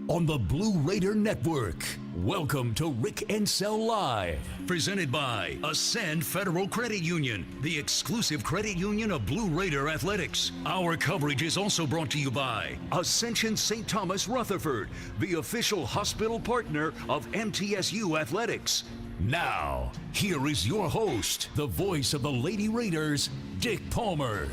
on the Blue Raider Network. Welcome to Rick and Sell Live. Presented by Ascend Federal Credit Union, the exclusive credit union of Blue Raider Athletics. Our coverage is also brought to you by Ascension St. Thomas Rutherford, the official hospital partner of MTSU Athletics. Now, here is your host, the voice of the Lady Raiders, Dick Palmer.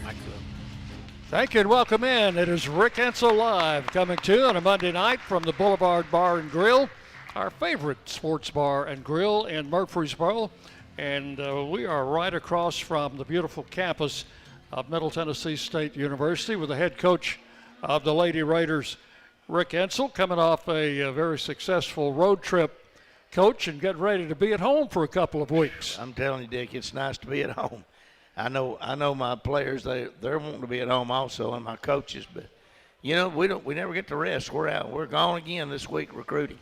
Thank you and welcome in. It is Rick Ensel Live coming to you on a Monday night from the Boulevard Bar and Grill, our favorite sports bar and grill in Murfreesboro. And we are right across from the beautiful campus of Middle Tennessee State University with the head coach of the Lady Raiders, Rick Ensel, coming off a very successful road trip, coach, and getting ready to be at home for a couple of weeks. I'm telling you, Dick, it's nice to be at home. I know my players, they're wanting to be at home also, and my coaches, but you know, we never get to rest. We're out. We're gone again this week recruiting.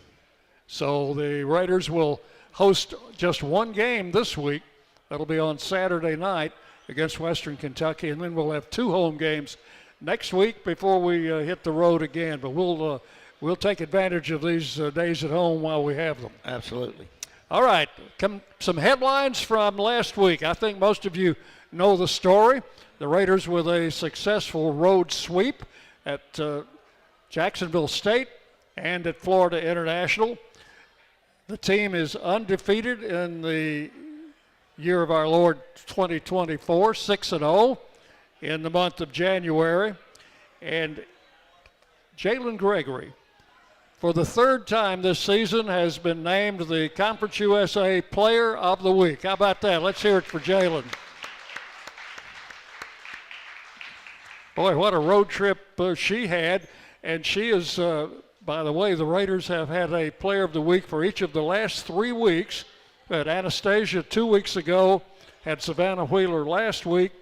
So the Raiders will host just one game this week. That'll be on Saturday night against Western Kentucky, and then we'll have two home games next week before we hit the road again. But we'll take advantage of these days at home while we have them. Absolutely. All right, some headlines from last week. I think most of you know the story. The Raiders with a successful road sweep at Jacksonville State and at Florida International. The team is undefeated in the year of our Lord 2024, 6-0 in the month of January. And Jalen Gregory, for the third time this season, has been named the Conference USA Player of the Week. How about that? Let's hear it for Jalen. Boy, what a road trip she had. And she is, by the way, the Raiders have had a Player of the Week for each of the last 3 weeks. We had Anastasia 2 weeks ago, had Savannah Wheeler last week,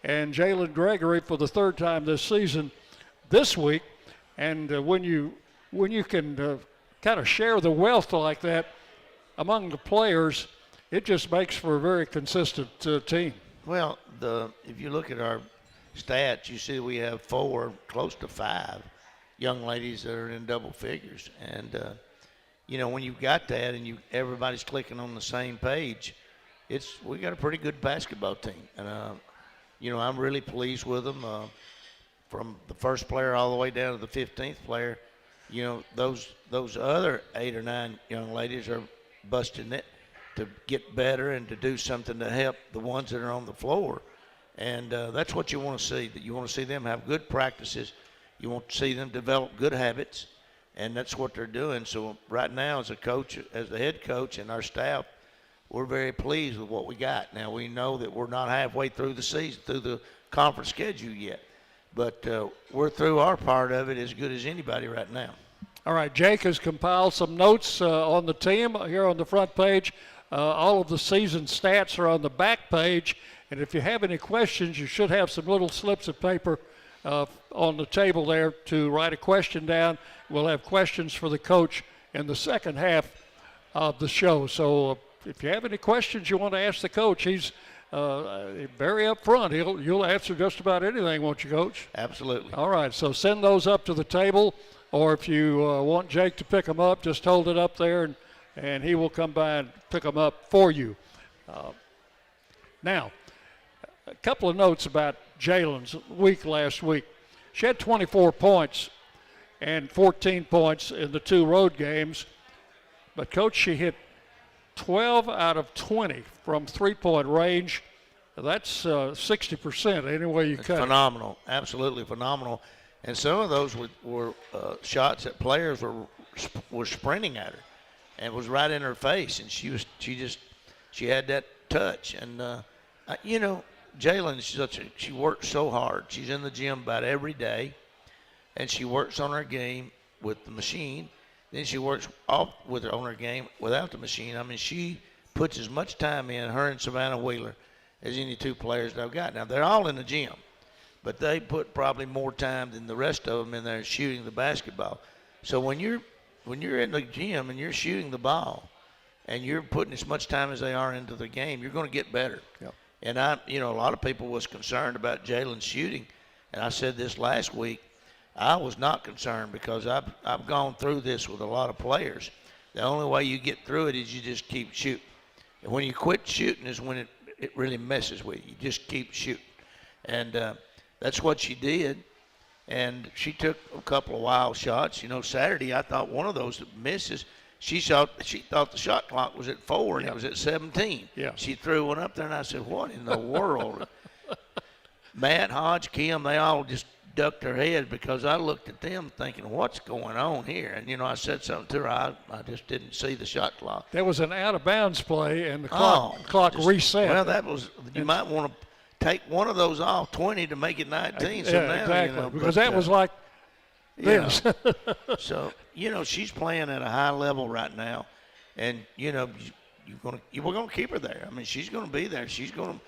and Jalen Gregory for the third time this season this week. And when you can kind of share the wealth like that among the players, it just makes for a very consistent team. Well, if you look at our stats, you see we have 4, close to 5 young ladies that are in double figures. And, you know, when you've got that and everybody's clicking on the same page, we got a pretty good basketball team. And, you know, I'm really pleased with them. From the first player all the way down to the 15th player, you know, those other 8 or 9 young ladies are busting it to get better and to do something to help the ones that are on the floor. And that's what you want to see, that you want to see them have good practices. You want to see them develop good habits, and that's what they're doing. So right now as a coach, as the head coach and our staff, we're very pleased with what we got. Now we know that we're not halfway through the season, through the conference schedule yet. But we're through our part of it as good as anybody right now. All right, Jake has compiled some notes on the team here on the front page. All of the season stats are on the back page. And if you have any questions, you should have some little slips of paper on the table there to write a question down. We'll have questions for the coach in the second half of the show. So if you have any questions you want to ask the coach, he's very upfront. You'll answer just about anything, won't you, Coach? Absolutely. All right, so send those up to the table, or if you want Jake to pick them up, just hold it up there, and he will come by and pick them up for you. Now, a couple of notes about Jalen's week last week. She had 24 points and 14 points in the 2 road games, but, Coach, she hit 12 out of 20 from three-point range. That's 60% any way you cut it. Phenomenal, absolutely phenomenal. And some of those were shots that players were sprinting at her, and it was right in her face. And she had that touch. And you know, Jalen, she works so hard. She's in the gym about every day, and she works on her game with the machine. Then she works on her game without the machine. I mean, she puts as much time in, her and Savannah Wheeler, as any 2 players that I've got. Now, they're all in the gym, but they put probably more time than the rest of them in there shooting the basketball. So when you're in the gym and you're shooting the ball and you're putting as much time as they are into the game, you're going to get better. Yep. And a lot of people was concerned about Jalen's shooting, and I said this last week. I was not concerned because I've gone through this with a lot of players. The only way you get through it is you just keep shooting. And when you quit shooting is when it really messes with you. You just keep shooting. And that's what she did. And she took a couple of wild shots. You know, Saturday I thought one of those misses, she thought the shot clock was at 4 and it was at 17. Yeah. She threw one up there and I said, what in the world? Matt, Hodge, Kim, they all just ducked their heads because I looked at them thinking, what's going on here? And, you know, I said something to her. I just didn't see the shot clock. There was an out-of-bounds play, and the clock reset. Well, that was – you might want to take one of those off 20 to make it 19. So yeah, now, exactly, you know, because that was like this. So, you know, she's playing at a high level right now. And, you know, we're going to keep her there. I mean, she's going to be there. She's going to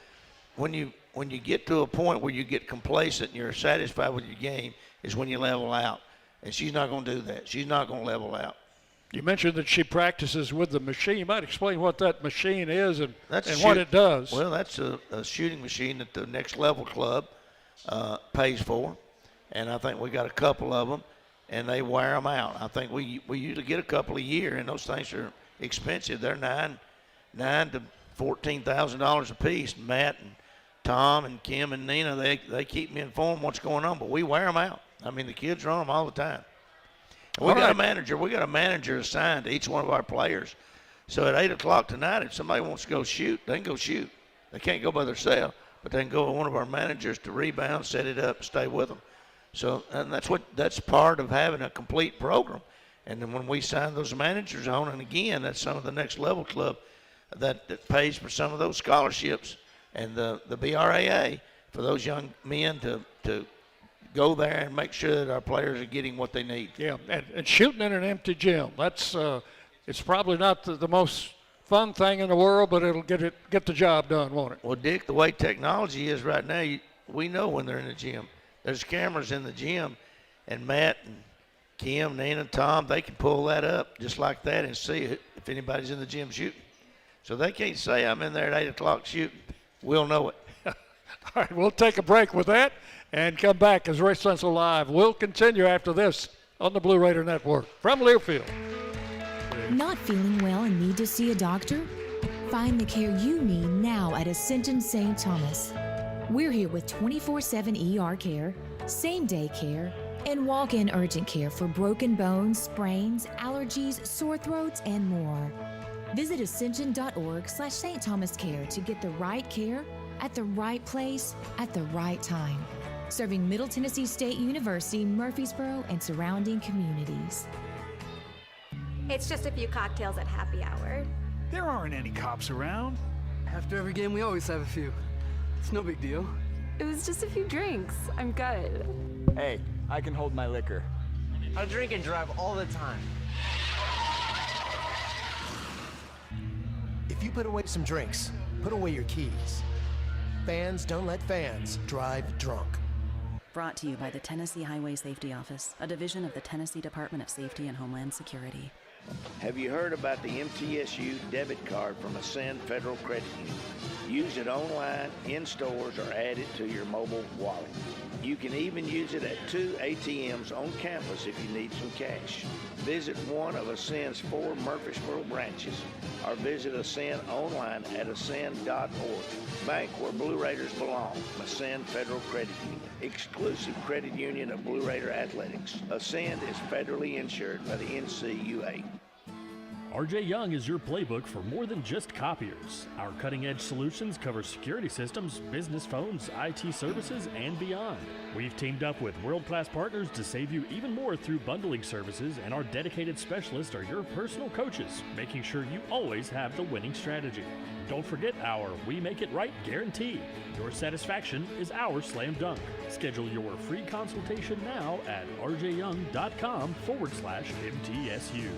– when you get to a point where you get complacent and you're satisfied with your game is when you level out. And she's not going to do that. She's not going to level out. You mentioned that she practices with the machine. You might explain what that machine is and what it does. Well, that's a shooting machine that the Next Level Club pays for. And I think we got a couple of them, and they wear them out. I think we usually get a couple a year, and those things are expensive. They're $9,000 to $14,000 a piece. Matt and Tom and Kim and Nina, they keep me informed what's going on, but we wear them out. I mean, the kids are on them all the time. And we got a manager. We got a manager assigned to each one of our players. So at 8 o'clock tonight, if somebody wants to go shoot, they can go shoot. They can't go by themselves, but they can go with one of our managers to rebound, set it up, stay with them. So and that's part of having a complete program. And then when we sign those managers on, and again, that's some of the Next Level Club that pays for some of those scholarships. And the BRAA for those young men to go there and make sure that our players are getting what they need. Yeah, and shooting in an empty gym, that's it's probably not the most fun thing in the world, but it'll get the job done, won't it? Well, Dick, the way technology is right now, we know when they're in the gym. There's cameras in the gym, and Matt and Kim, Nina, and Tom, they can pull that up just like that and see if anybody's in the gym shooting. So they can't say I'm in there at 8 o'clock shooting. We'll know it. All right, we'll take a break with that and come back as Rick Central Live. We'll continue after this on the Blue Raider Network from Learfield. Not feeling well and need to see a doctor? Find the care you need now at Ascension St. Thomas. We're here with 24/7 ER care, same-day care, and walk-in urgent care for broken bones, sprains, allergies, sore throats, and more. Visit ascension.org/St. Thomas Care to get the right care at the right place at the right time. Serving Middle Tennessee State University, Murfreesboro, and surrounding communities. It's just a few cocktails at happy hour. There aren't any cops around. After every game, we always have a few. It's no big deal. It was just a few drinks. I'm good. Hey, I can hold my liquor. I drink and drive all the time. If you put away some drinks, put away your keys. Fans don't let fans drive drunk. Brought to you by the Tennessee Highway Safety Office, a division of the Tennessee Department of Safety and Homeland Security. Have you heard about the MTSU debit card from Ascend Federal Credit Union? Use it online, in stores, or add it to your mobile wallet. You can even use it at 2 ATMs on campus if you need some cash. Visit one of Ascend's 4 Murfreesboro branches or visit Ascend online at ascend.org. Bank where Blue Raiders belong. Ascend Federal Credit Union. Exclusive credit union of Blue Raider Athletics. Ascend is federally insured by the NCUA. RJ Young is your playbook for more than just copiers. Our cutting-edge solutions cover security systems, business phones, IT services, and beyond. We've teamed up with world-class partners to save you even more through bundling services, and our dedicated specialists are your personal coaches, making sure you always have the winning strategy. Don't forget our We Make It Right guarantee. Your satisfaction is our slam dunk. Schedule your free consultation now at rjyoung.com/MTSU.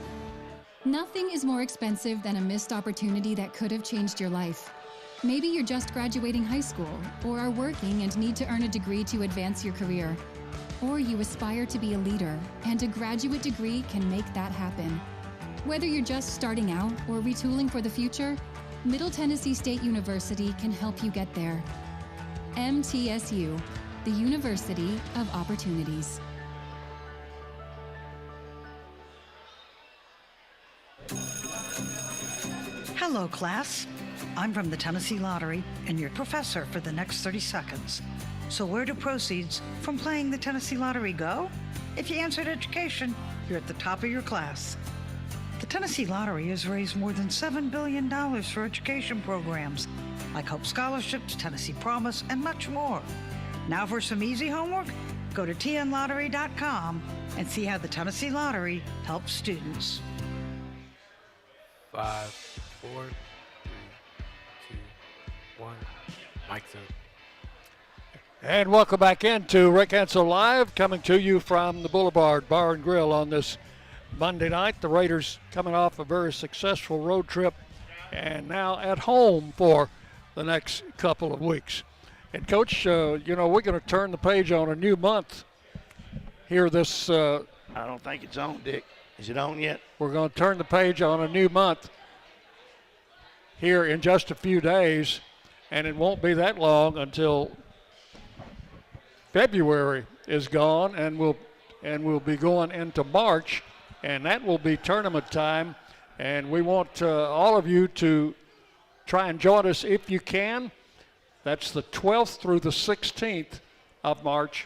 Nothing is more expensive than a missed opportunity that could have changed your life. Maybe you're just graduating high school, or are working and need to earn a degree to advance your career. Or you aspire to be a leader, and a graduate degree can make that happen. Whether you're just starting out or retooling for the future, Middle Tennessee State University can help you get there. MTSU, the University of Opportunities. Hello, class. I'm from the Tennessee Lottery and your professor for the next 30 seconds. So where do proceeds from playing the Tennessee Lottery go? If you answered education, you're at the top of your class. The Tennessee Lottery has raised more than $7 billion for education programs like Hope Scholarships, Tennessee Promise, and much more. Now for some easy homework, go to tnlottery.com and see how the Tennessee Lottery helps students. 5, 4, 3, 2, 1. Mike's up. And welcome back into Rick Ansel Live, coming to you from the Boulevard Bar and Grill on this Monday night. The Raiders coming off a very successful road trip and now at home for the next couple of weeks. And Coach, we're going to turn the page on a new month here this I don't think it's on, Dick. Is it on yet? We're going to turn the page on a new month here in just a few days, and it won't be that long until February is gone, and we'll be going into March, and that will be tournament time. And we want all of you to try and join us if you can. That's the 12th through the 16th of March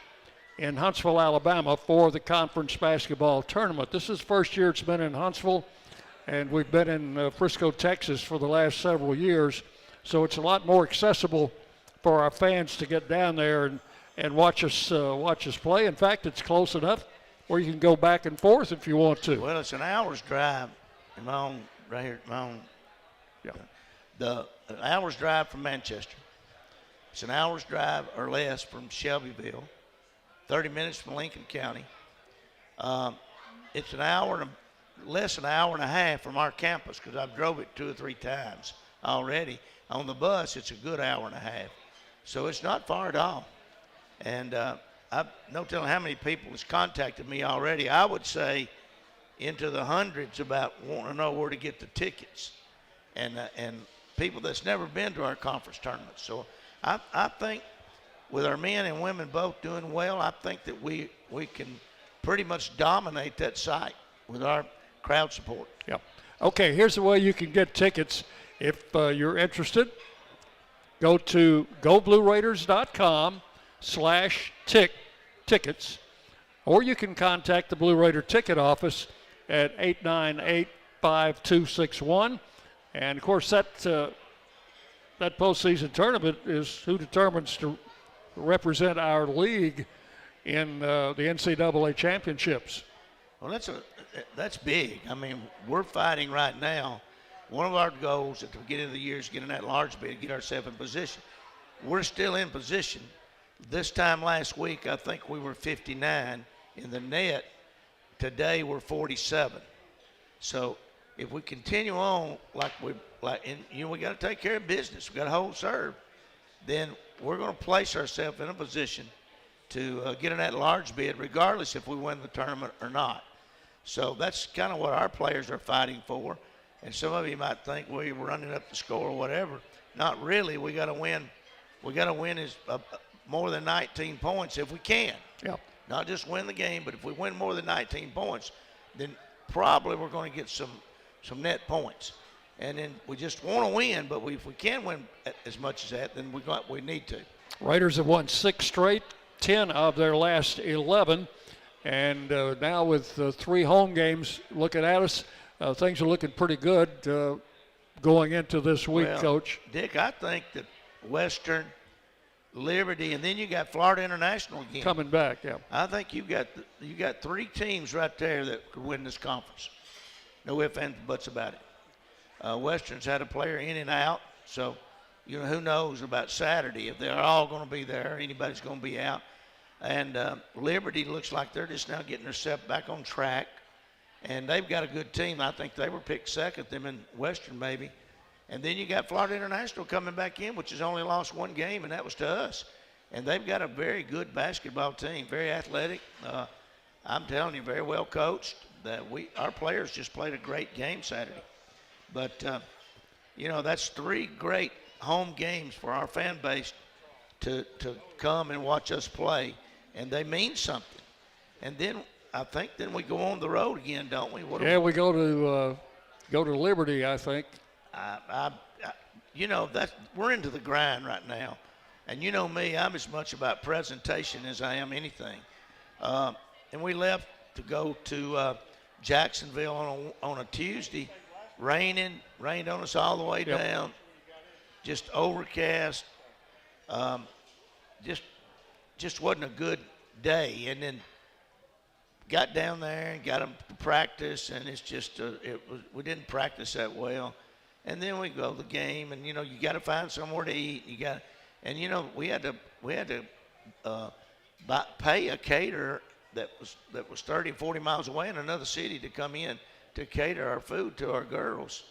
in Huntsville, Alabama for the conference basketball tournament. This is the first year it's been in Huntsville, and we've been in Frisco, Texas for the last several years. So it's a lot more accessible for our fans to get down there and watch us play. In fact, it's close enough where you can go back and forth if you want to. Well, it's an hour's drive. Am I on right here? Am I on? Yeah. An hour's drive from Manchester. It's an hour's drive or less from Shelbyville. 30 minutes from Lincoln County. It's less than an hour and a half from our campus because I've drove it 2 or 3 times already. On the bus, it's a good hour and a half. So it's not far at all. And I've no telling how many people has contacted me already. I would say into the hundreds about wanting to know where to get the tickets. And people that's never been to our conference tournaments. So I think with our men and women both doing well, I think that we can pretty much dominate that site with our crowd support. Yep. Okay, here's the way you can get tickets if you're interested. Go to goblueraiders.com/tickets, or you can contact the Blue Raider ticket office at 898-5261. And, of course, that postseason tournament is who determines to represent our league in the NCAA championships. Well, that's big. I mean, we're fighting right now. One of our goals at the beginning of the year is getting that large bid, get ourselves in position. We're still in position. This time last week, I think we were 59 in the net. Today, we're 47. So if we continue on we got to take care of business. We got to hold serve. Then we're going to place ourselves in a position to get in that large bid, regardless if we win the tournament or not. So that's kind of what our players are fighting for. And some of you might think, well, you're running up the score or whatever. Not really. We got to win. We got to win more than 19 points if we can. Yep. Not just win the game, but if we win more than 19 points, then probably we're going to get some net points. And then we just want to win, but if we can win as much as that, then we need to. Raiders have won 6 straight, 10 of their last 11. And now with 3 home games looking at us, things are looking pretty good going into this week, Coach. Dick, I think that Western, Liberty, and then you got Florida International again. Coming back, yeah. I think you got 3 teams right there that could win this conference. No ifs, ands, buts about it. Western's had a player in and out, so who knows about Saturday if they're all going to be there, anybody's going to be out. And Liberty looks like they're just now getting themselves back on track, and they've got a good team. I think they were picked second, them in Western maybe. And then you got Florida International coming back in, which has only lost 1 game, and that was to us. And they've got a very good basketball team, very athletic. I'm telling you, very well coached. Our players just played a great game Saturday. But, that's 3 great home games for our fan base to come and watch us play, and they mean something. And then I think we go on the road again, don't we? We go to Liberty, I think. we're into the grind right now. And you know me, I'm as much about presentation as I am anything. And we left to go to Jacksonville on a Tuesday, rained on us all the way down, just overcast, just wasn't a good day. And then got down there and got them to practice, and it's just we didn't practice that well. And then we go to the game, and you got to find somewhere to eat. We had to pay a caterer that was 30 and 40 miles away in another city to come in to cater our food to our girls.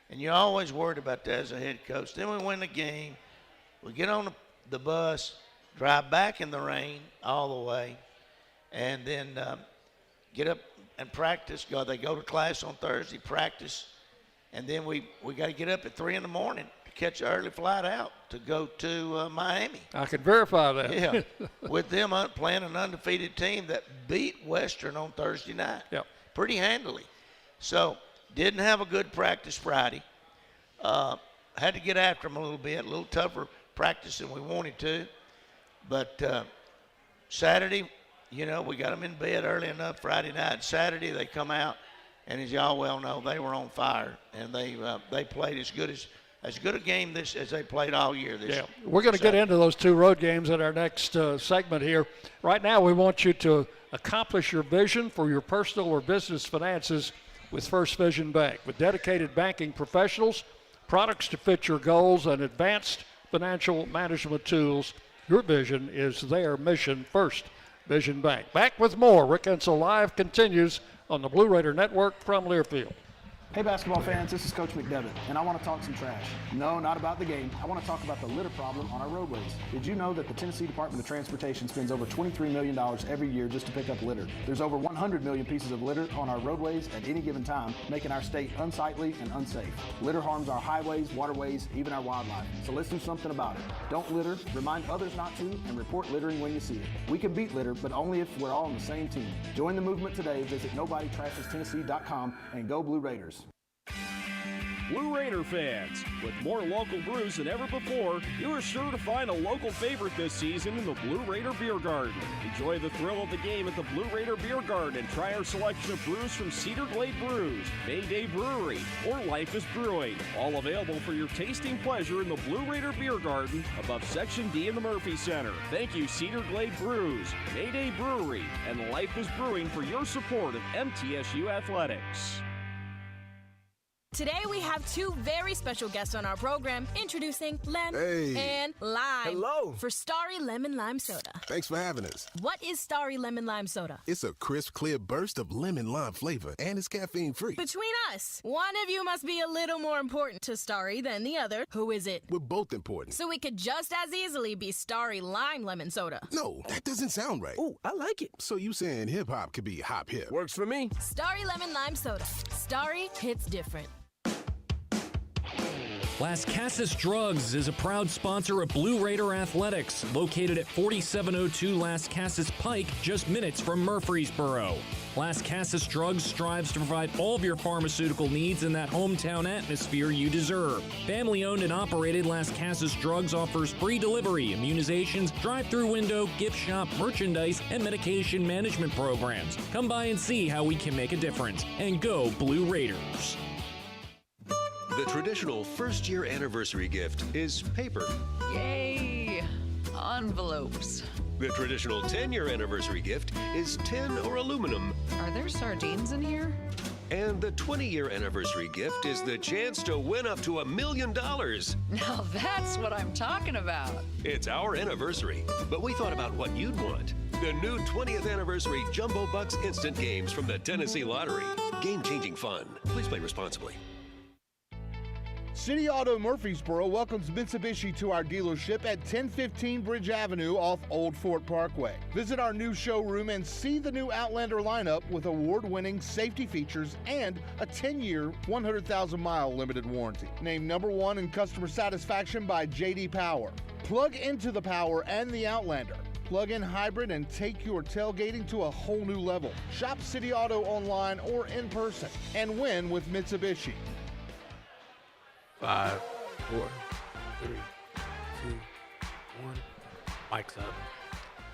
And you're always worried about that as a head coach. Then we win the game. We get on the bus, drive back in the rain all the way, and then get up and practice. They go to class on Thursday, practice, and then we got to get up at 3 in the morning to catch an early flight out to go to Miami. I can verify that. Yeah, with them playing an undefeated team that beat Western on Thursday night. Yep. Pretty handily. So didn't have a good practice Friday. Had to get after them a little tougher practice than we wanted to. But Saturday, we got them in bed early enough Friday night. Saturday they come out, and as y'all well know, they were on fire, and they played as good a game as they played all year this year. We're going to get into those two road games in our next segment here. Right now, we want you to accomplish your vision for your personal or business finances with First Vision Bank. With dedicated banking professionals, products to fit your goals, and advanced financial management tools, your vision is their mission. First Vision Bank. Back with more. Rick Ensel Live continues on the Blue Raider Network from Learfield. Hey basketball fans, this is Coach McDevitt, and I want to talk some trash. No, not about the game. I want to talk about the litter problem on our roadways. Did you know that the Tennessee Department of Transportation spends over $23 million every year just to pick up litter? There's over 100 million pieces of litter on our roadways at any given time, making our state unsightly and unsafe. Litter harms our highways, waterways, even our wildlife. So let's do something about it. Don't litter, remind others not to, and report littering when you see it. We can beat litter, but only if we're all on the same team. Join the movement today. Visit NobodyTrashesTennessee.com and go Blue Raiders. Blue Raider fans, with more local brews than ever before, you are sure to find a local favorite this season in the Blue Raider Beer Garden. Enjoy the thrill of the game at the Blue Raider Beer Garden and try our selection of brews from Cedar Glade Brews, Mayday Brewery, or Life is Brewing. All available for your tasting pleasure in the Blue Raider Beer Garden above Section D in the Murphy Center. Thank you, Cedar Glade Brews, Mayday Brewery, and Life is Brewing for your support of MTSU Athletics. Today we have two very special guests on our program, introducing Lem and Lime. Hello. For Starry Lemon Lime Soda. Thanks for having us. What is Starry Lemon Lime Soda? It's a crisp, clear burst of lemon lime flavor, and it's caffeine-free. Between us, one of you must be a little more important to Starry than the other. Who is it? We're both important. So it could just as easily be Starry Lime Lemon Soda. No, that doesn't sound right. Oh, I like it. So you saying hip-hop could be hop-hip? Works for me. Starry Lemon Lime Soda. Starry hits different. Las Casas Drugs is a proud sponsor of Blue Raider Athletics, located at 4702 Las Casas Pike, just minutes from Murfreesboro. Las Casas Drugs strives to provide all of your pharmaceutical needs in that hometown atmosphere you deserve. Family-owned and operated, Las Casas Drugs offers free delivery, immunizations, drive-through window, gift shop, merchandise, and medication management programs. Come by and see how we can make a difference. And go Blue Raiders. The traditional first-year anniversary gift is paper. Yay! Envelopes. The traditional 10-year anniversary gift is tin or aluminum. Are there sardines in here? And the 20-year anniversary gift is the chance to win up to $1 million. Now that's what I'm talking about. It's our anniversary, but we thought about what you'd want. The new 20th anniversary Jumbo Bucks Instant Games from the Tennessee Lottery. Game-changing fun. Please play responsibly. City Auto Murfreesboro welcomes Mitsubishi to our dealership at 1015 Bridge Avenue off Old Fort Parkway. Visit our new showroom and see the new Outlander lineup with award-winning safety features and a 10-year, 100,000-mile limited warranty. Named #1 in customer satisfaction by J.D. Power. Plug into the Power and the Outlander. Plug-in hybrid and take your tailgating to a whole new level. Shop City Auto online or in person and win with Mitsubishi. 5, 4, 3, 2, 1. Mike's up.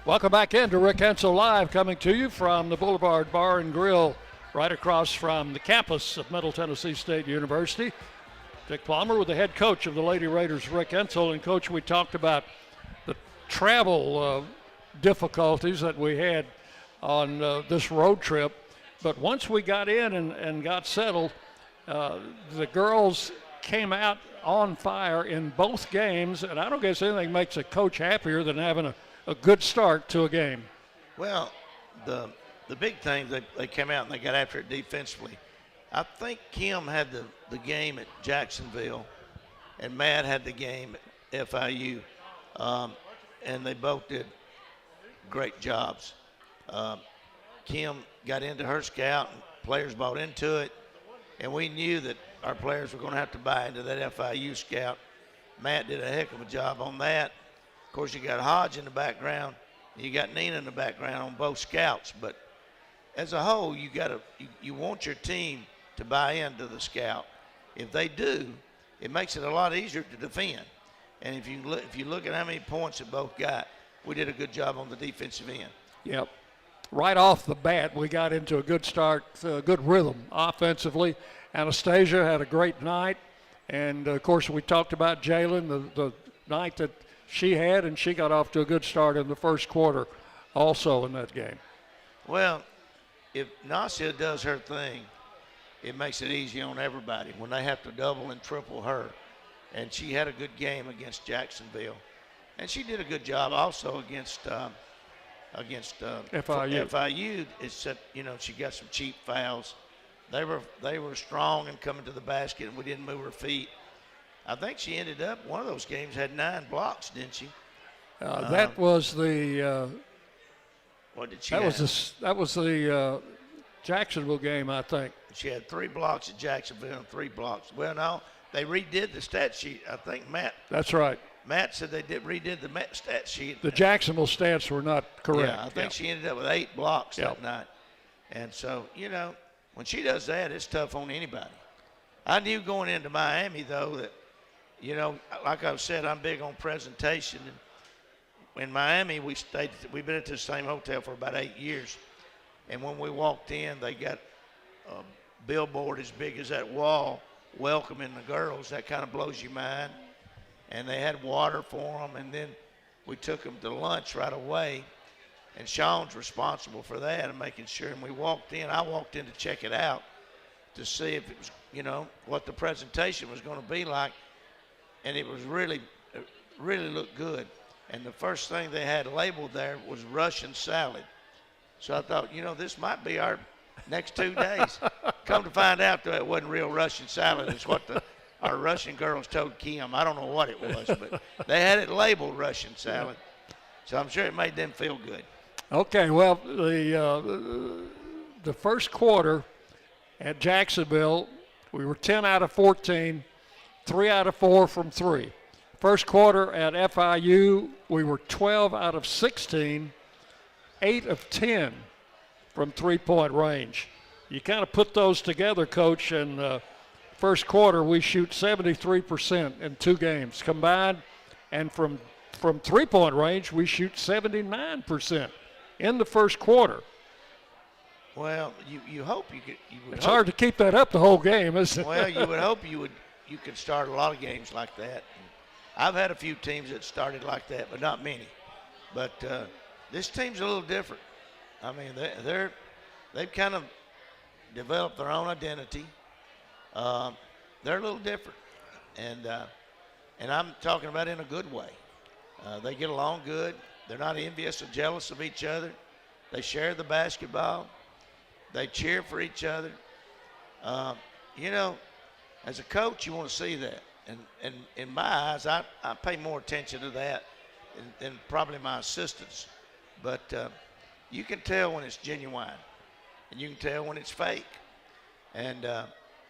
Welcome back into Rick Hensel Live, coming to you from the Boulevard Bar and Grill, right across from the campus of Middle Tennessee State University. Dick Palmer with the head coach of the Lady Raiders, Rick Hensel. And, Coach, we talked about the travel difficulties that we had on this road trip. But once we got in and got settled, the girls came out on fire in both games, and I don't guess anything makes a coach happier than having a good start to a game. Well, the big thing, they came out and they got after it defensively. I think Kim had the game at Jacksonville, and Matt had the game at FIU, and they both did great jobs. Kim got into her scout, and players bought into it, and we knew that our players were going to have to buy into that FIU scout. Matt did a heck of a job on that. Of course, you got Hodge in the background, and you got Nina in the background on both scouts. But as a whole, you want your team to buy into the scout. If they do, it makes it a lot easier to defend. And if you look at how many points that both got, we did a good job on the defensive end. Yep. Right off the bat, we got into a good start, good rhythm offensively. Anastasia had a great night. And, of course, we talked about Jalen, the night that she had, and she got off to a good start in the first quarter also in that game. Well, if Nasia does her thing, it makes it easy on everybody when they have to double and triple her. And she had a good game against Jacksonville. And she did a good job also against FIU. It's that, she got some cheap fouls. They were strong and coming to the basket, and we didn't move her feet. I think she ended up, one of those games had 9 blocks, didn't she? That was the what did she that was the Jacksonville game, I think. She had 3 blocks at Jacksonville and 3 blocks. Well, no, they redid the stat sheet. I think Matt. That's right. Matt said they redid the stat sheet. The Jacksonville stats were not correct. Yeah, I think she ended up with 8 blocks that night. And so, when she does that, it's tough on anybody. I knew going into Miami, though, that, like I said, I'm big on presentation. And in Miami, we've been at the same hotel for about 8 years. And when we walked in, they got a billboard as big as that wall welcoming the girls. That kind of blows your mind. And they had water for them, and then we took them to lunch right away. And Sean's responsible for that and making sure. And we walked in. I walked in to check it out to see if it was, what the presentation was going to be like. And it really looked good. And the first thing they had labeled there was Russian salad. So I thought, this might be our next 2 days. Come to find out, though, it wasn't real Russian salad. It's what our Russian girls told Kim. I don't know what it was, but they had it labeled Russian salad. So I'm sure it made them feel good. Okay, well, the first quarter at Jacksonville, we were 10 out of 14, 3 out of 4 from 3. First quarter at FIU, we were 12 out of 16, 8 of 10 from three-point range. You kind of put those together, Coach, and first quarter we shoot 73% in 2 games combined, and from three-point range we shoot 79% in the first quarter. Well, you hope you could. It's hard to keep that up the whole game, isn't it? Well, you would hope you could start a lot of games like that. I've had a few teams that started like that, but not many. But this team's a little different. I mean, they've kind of developed their own identity. They're a little different, and I'm talking about in a good way. They get along good. They're not envious or jealous of each other. They share the basketball. They cheer for each other. As a coach, you want to see that. And in my eyes, I pay more attention to that than probably my assistants. But you can tell when it's genuine, and you can tell when it's fake. And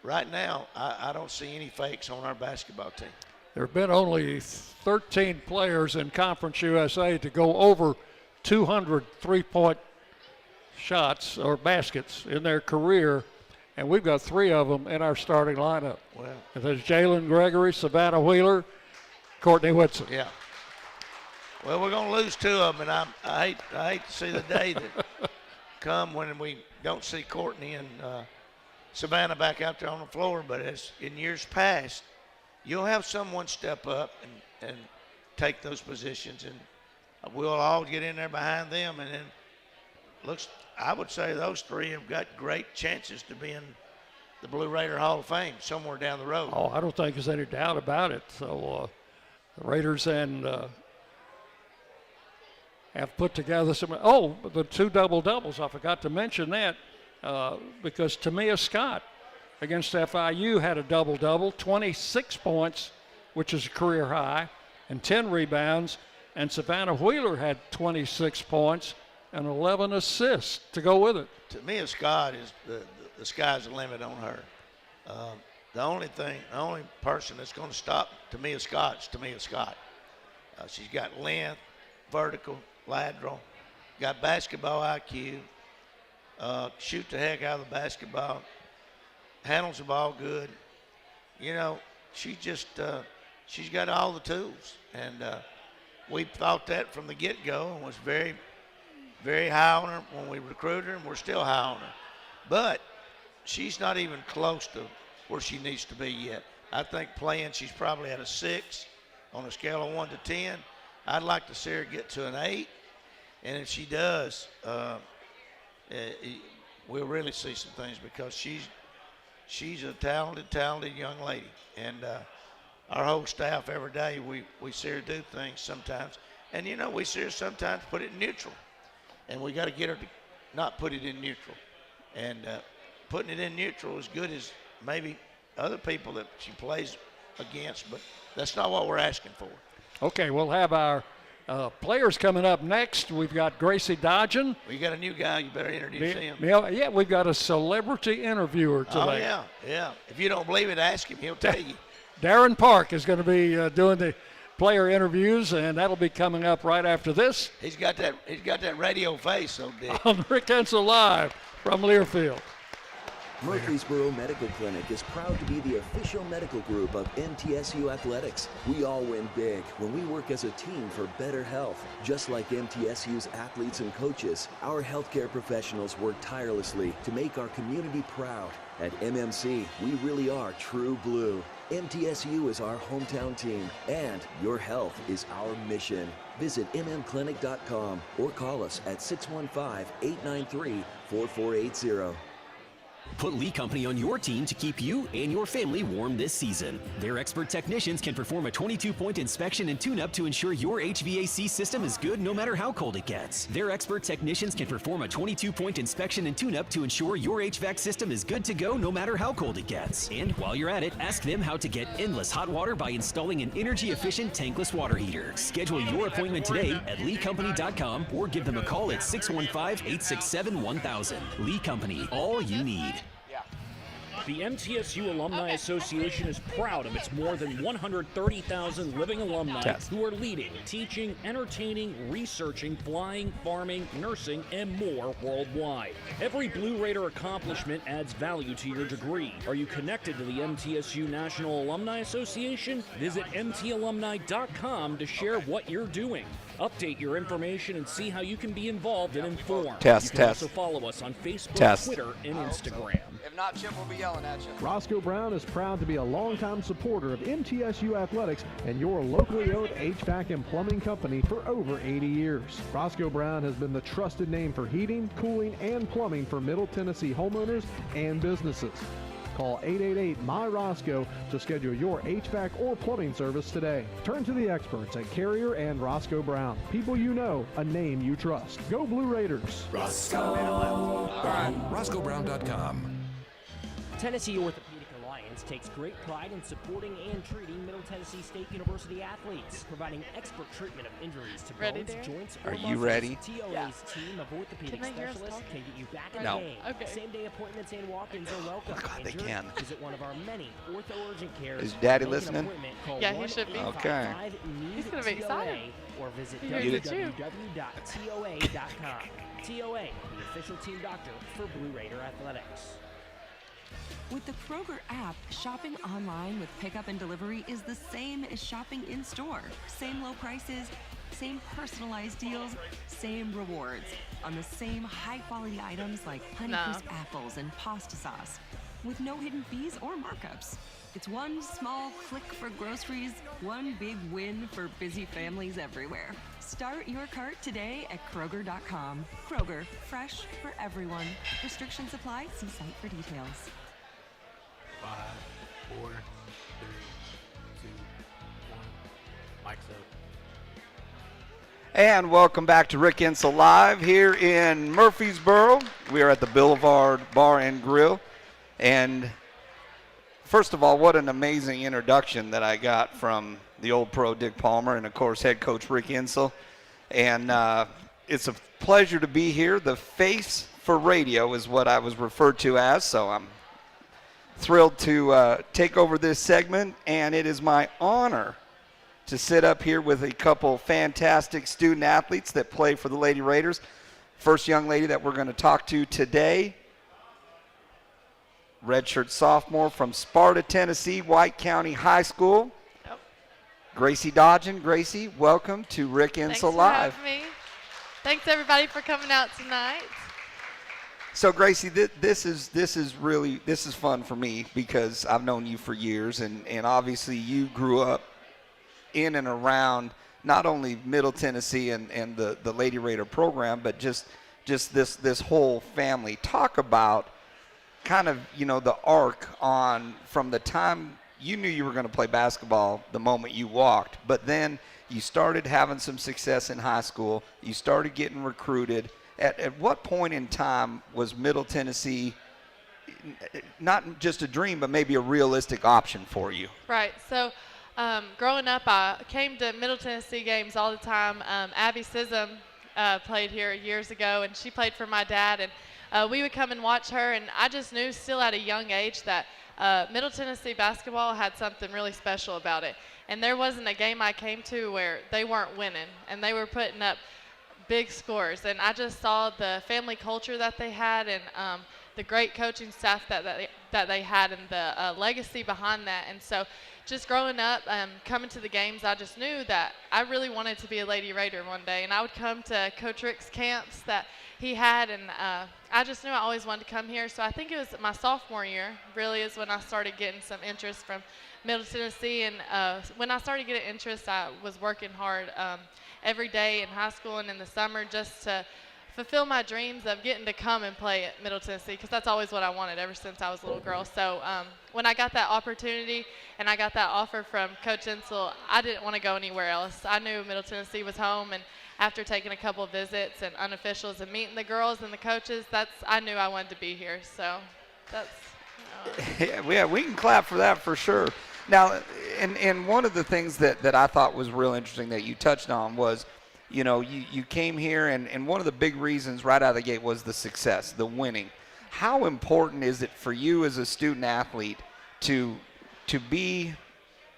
right now, I don't see any fakes on our basketball team. There have been only 13 players in Conference USA to go over 200 three-point shots or baskets in their career, and we've got 3 of them in our starting lineup. Well, and there's Jalen Gregory, Savannah Wheeler, Courtney Whitson. Yeah. Well, we're going to lose 2 of them, and I hate to see the day that come when we don't see Courtney and Savannah back out there on the floor. But as in years past, you'll have someone step up and take those positions, and we'll all get in there behind them. And then I would say those 3 have got great chances to be in the Blue Raider Hall of Fame somewhere down the road. Oh, I don't think there's any doubt about it. So the Raiders and have put together some. Oh, the 2 double-doubles. I forgot to mention that because Tamia Scott against FIU had a double-double, 26 points, which is a career high, and 10 rebounds. And Savannah Wheeler had 26 points and 11 assists to go with it. Tamia Scott is the sky's the limit on her. The only person that's going to stop Tamia Scott is Tamia Scott. She's got length, vertical, lateral, got basketball IQ, shoot the heck out of the basketball, handles the ball good. You know, she's got all the tools. And we thought that from the get-go and was very, very high on her when we recruited her, and we're still high on her. But she's not even close to where she needs to be yet. I think playing, she's probably at a 6 on a scale of 1 to 10. I'd like to see her get to an 8, and if she does, we'll really see some things because she's a talented young lady. And our whole staff every day, we see her do things sometimes. And, you know, we see her sometimes put it in neutral. And we got to get her to not put it in neutral. And putting it in neutral is good as maybe other people that she plays against, but that's not what we're asking for. Okay, we'll have our players coming up next. We've got Gracie Dodgen. We got a new guy. You better introduce him. Yeah, we've got a celebrity interviewer today. Oh, yeah. If you don't believe it, ask him. He'll tell you. Darren Park is going to be doing the player interviews, and that'll be coming up right after this. He's got that radio face, so Dick. On Rick Hensel Live from Learfield. Murfreesboro Medical Clinic is proud to be the official medical group of MTSU Athletics. We all win big when we work as a team for better health. Just like MTSU's athletes and coaches, our healthcare professionals work tirelessly to make our community proud. At MMC, we really are true blue. MTSU is our hometown team, and your health is our mission. Visit mmclinic.com or call us at 615-893-4480. Put Lee Company on your team to keep you and your family warm this season. Their expert technicians can perform a 22-point inspection and tune-up to ensure your HVAC system is good no matter how cold it gets. Their expert technicians can perform a 22-point inspection and tune-up to ensure your HVAC system is good to go no matter how cold it gets. And while you're at it, ask them how to get endless hot water by installing an energy-efficient tankless water heater. Schedule your appointment today at leecompany.com or give them a call at 615-867-1000. Lee Company, all you need. The MTSU Alumni Association is proud of its more than 130,000 living alumni who are leading, teaching, entertaining, researching, flying, farming, nursing, and more worldwide. Every Blue Raider accomplishment adds value to your degree. Are you connected to the MTSU National Alumni Association? Visit mtalumni.com to share what you're doing. Update your information and see how you can be involved and informed. You can also follow us on Facebook, Twitter, and Instagram. If not, Chip will be yelling at you. Roscoe Brown is proud to be a longtime supporter of MTSU Athletics and your locally owned HVAC and plumbing company for over 80 years. Roscoe Brown has been the trusted name for heating, cooling, and plumbing for Middle Tennessee homeowners and businesses. Call 888-MY-ROSCOE to schedule your HVAC or plumbing service today. Turn to the experts at Carrier and Roscoe Brown. People you know, a name you trust. Go Blue Raiders. RoscoeBrown.com. Tennessee Orthopedic Alliance takes great pride in supporting and treating Middle Tennessee State University athletes, providing expert treatment of injuries to bones, joints, or muscles. Are you ready? TOA's team of orthopedic specialists can get you back in the game. Same-day appointments and walk-ins are welcome. Oh, God, they can. Visit one of our many ortho-urgent cares. Is Daddy listening? Yeah, he should be. Okay. He's going to be excited. Or visit www.toa.com. TOA, the official team doctor for Blue Raider Athletics. With the Kroger app, shopping online with pickup and delivery is the same as shopping in-store. Same low prices, same personalized deals, same rewards on the same high-quality items like Honeycrisp apples and pasta sauce, with no hidden fees or markups. It's one small click for groceries, one big win for busy families everywhere. Start your cart today at Kroger.com. Kroger, fresh for everyone. Restrictions apply. See site for details. 5, 4, 3, 2, 1. Mic's up. And welcome back to Rick Insel Live here in Murfreesboro. We are at the Boulevard Bar and Grill. And first of all, what an amazing introduction that I got from the old pro Dick Palmer and, of course, head coach Rick Insel. And it's a pleasure to be here. The face for radio is what I was referred to as, so I'm thrilled to take over this segment. And it is my honor to sit up here with a couple fantastic student athletes that play for the Lady Raiders. First young lady that we're going to talk to today, redshirt sophomore from Sparta, Tennessee, White County High School. Yep. Gracie Dodgen. Gracie, welcome to Rick Insel Live. Thanks for having me. Thanks everybody for coming out tonight. So Gracie, this is fun for me because I've known you for years, and obviously you grew up in and around not only Middle Tennessee and the Lady Raider program, but just this whole family. Talk about kind of, the arc on from the time you knew you were going to play basketball the moment you walked, but then you started having some success in high school, you started getting recruited. At what point in time was Middle Tennessee not just a dream, but maybe a realistic option for you? Right. So growing up, I came to Middle Tennessee games all the time. Abby Sism played here years ago, and she played for my dad. And we would come and watch her, and I just knew still at a young age that Middle Tennessee basketball had something really special about it. And there wasn't a game I came to where they weren't winning, and they were putting up big scores. And I just saw the family culture that they had, and the great coaching staff that they had, and the legacy behind that. And so just growing up, coming to the games, I just knew that I really wanted to be a Lady Raider one day. And I would come to Coach Rick's camps that he had, and I just knew I always wanted to come here. So I think it was my sophomore year really is when I started getting some interest from Middle Tennessee. And when I started getting interest, I was working hard every day in high school and in the summer just to fulfill my dreams of getting to come and play at Middle Tennessee, because that's always what I wanted ever since I was a little girl. So when I got that opportunity and I got that offer from Coach Insel, I didn't want to go anywhere else. I knew Middle Tennessee was home, and after taking a couple of visits and unofficials and meeting the girls and the coaches, I knew I wanted to be here. So that's yeah, we can clap for that for sure. Now, and one of the things that I thought was real interesting that you touched on was, you came here, and one of the big reasons right out of the gate was the success, the winning. How important is it for you as a student athlete to be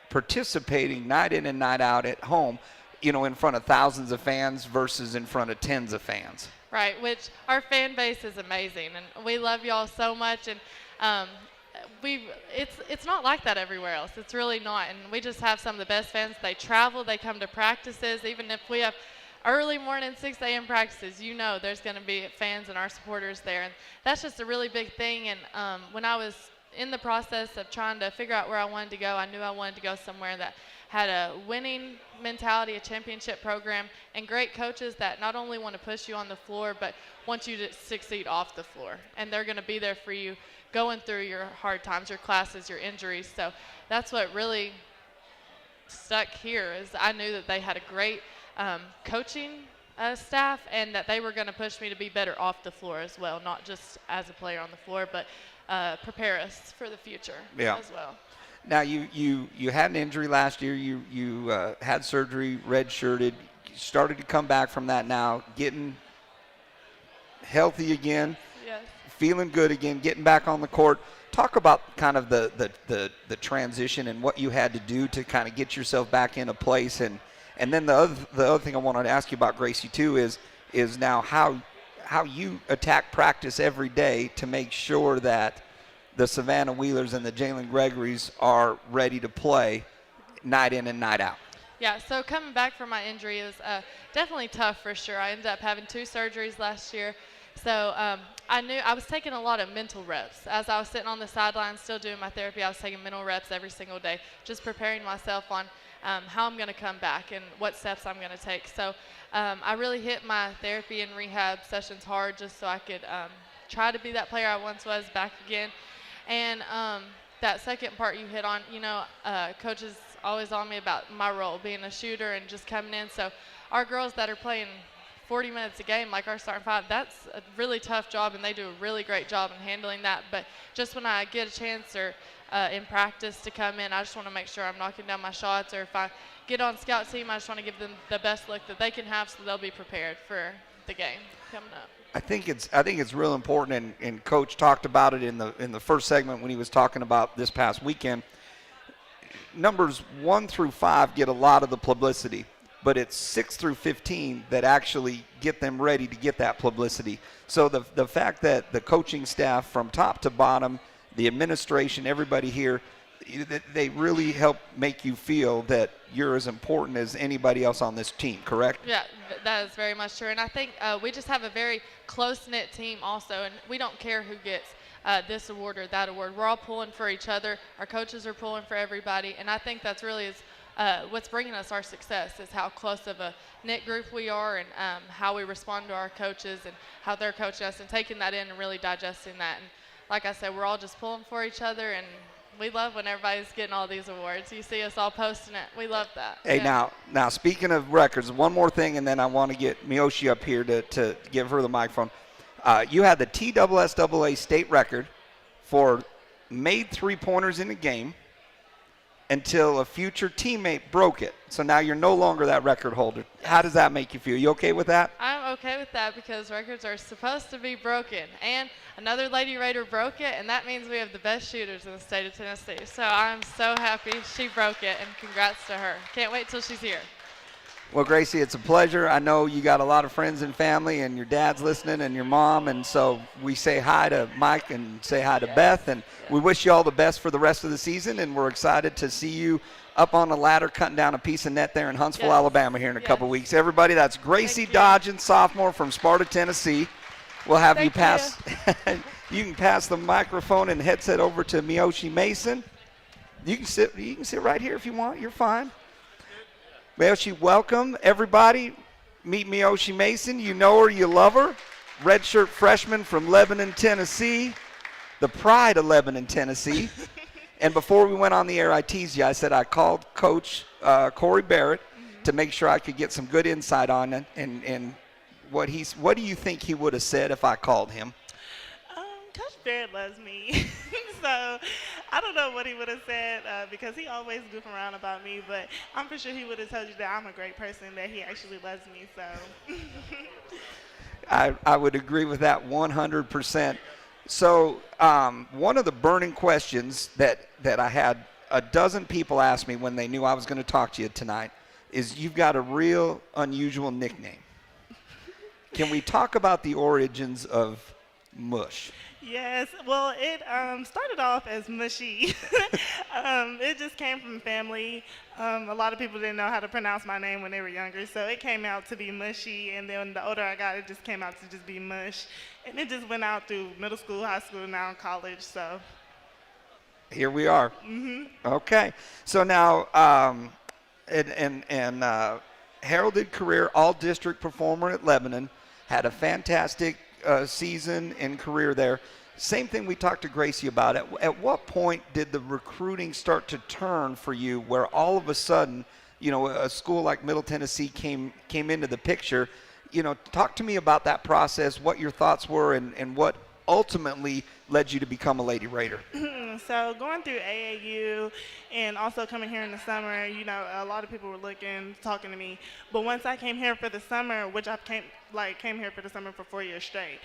participating night in and night out at home, in front of thousands of fans versus in front of tens of fans? Right, which our fan base is amazing, and we love y'all so much. And it's not like that everywhere else. It's really not. And we just have some of the best fans. They travel, they come to practices. Even if we have early morning 6 a.m. practices, there's going to be fans and our supporters there. And that's just a really big thing. And when I was in the process of trying to figure out where I wanted to go, I knew I wanted to go somewhere that had a winning mentality, a championship program, and great coaches that not only want to push you on the floor, but want you to succeed off the floor. And they're going to be there for you going through your hard times, your classes, your injuries. So that's what really stuck here, is I knew that they had a great coaching staff, and that they were going to push me to be better off the floor as well, not just as a player on the floor, but prepare us for the future as well. Now, you had an injury last year. You had surgery, redshirted, started to come back from that now, getting healthy again, yes, feeling good again, getting back on the court. Talk about kind of the transition and what you had to do to kind of get yourself back into place. And then the other thing I wanted to ask you about, Gracie, too, is now how you attack practice every day to make sure that the Savannah Wheelers and the Jalen Gregories are ready to play night in and night out? Yeah, so coming back from my injury was definitely tough for sure. I ended up having 2 surgeries last year. So I knew I was taking a lot of mental reps. As I was sitting on the sidelines still doing my therapy, I was taking mental reps every single day, just preparing myself on how I'm going to come back and what steps I'm going to take. So I really hit my therapy and rehab sessions hard just so I could try to be that player I once was back again. And that second part you hit on, Coach is always on me about my role, being a shooter and just coming in. So our girls that are playing 40 minutes a game, like our starting 5, that's a really tough job, and they do a really great job in handling that. But just when I get a chance or in practice to come in, I just want to make sure I'm knocking down my shots, or if I get on scout team, I just want to give them the best look that they can have so they'll be prepared for the game coming up. I think it's real important, and Coach talked about it in the first segment when he was talking about this past weekend. Numbers 1 through 5 get a lot of the publicity, but it's 6 through 15 that actually get them ready to get that publicity. So the fact that the coaching staff from top to bottom, the administration, everybody here, they really help make you feel that you're as important as anybody else on this team, correct? Yeah, that is very much true. And I think we just have a very close-knit team also, and we don't care who gets this award or that award. We're all pulling for each other. Our coaches are pulling for everybody, and I think that's really what's bringing us our success is how close of a knit group we are, and how we respond to our coaches and how they're coaching us, and taking that in and really digesting that. And like I said, we're all just pulling for each other, and we love when everybody's getting all these awards. You see us all posting it. We love that. Hey, yeah. now speaking of records, one more thing, and then I want to get Miyoshi up here to give her the microphone. You had the TSSAA state record for made three-pointers in a game until a future teammate broke it. So now you're no longer that record holder. How does that make you feel? You okay with that? I'm okay with that because records are supposed to be broken. And another Lady Raider broke it, and that means we have the best shooters in the state of Tennessee. So I'm so happy she broke it, and congrats to her. Can't wait till she's here. Well, Gracie, it's a pleasure. I know you got a lot of friends and family, and your dad's listening and your mom, and so we say hi to Mike and say hi to Beth, and we wish you all the best for the rest of the season, and we're excited to see you up on the ladder cutting down a piece of net there in Huntsville, Alabama here in a couple weeks. Everybody, that's Gracie Dodgen, sophomore from Sparta, Tennessee. We'll have you pass you can pass the microphone and headset over to Miyoshi Mason. You can sit right here if you want. You're fine. Miyoshi, welcome, everybody. Meet Miyoshi Mason. You know her, you love her. Redshirt freshman from Lebanon, Tennessee. The pride of Lebanon, Tennessee. And before we went on the air, I teased you. I said I called Coach Corey Barrett to make sure I could get some good insight on it. And what do you think he would have said if I called him? Coach Barrett loves me. So I don't know what he would have said because he always goofing around about me, but I'm for sure he would have told you that I'm a great person, that he actually loves me. So I would agree with that 100%. So one of the burning questions that I had a dozen people ask me when they knew I was going to talk to you tonight is you've got a real unusual nickname. Can we talk about the origins of Mush? Yes, well, it started off as Mushy. It just came from family. A lot of people didn't know how to pronounce my name when they were younger, so it came out to be Mushy, and then the older I got, it just came out to just be Mush. And it just went out through middle school, high school, now in college, so. Here we are. Okay, so now, heralded career all-district performer at Lebanon, had a fantastic season and career there. Same thing we talked to Gracie about. At what point did the recruiting start to turn for you where all of a sudden, a school like Middle Tennessee came into the picture? Talk to me about that process, what your thoughts were, and what ultimately led you to become a Lady Raider. So going through AAU and also coming here in the summer, a lot of people were talking to me. But once I came here for the summer, which I came here for the summer for 4 years straight.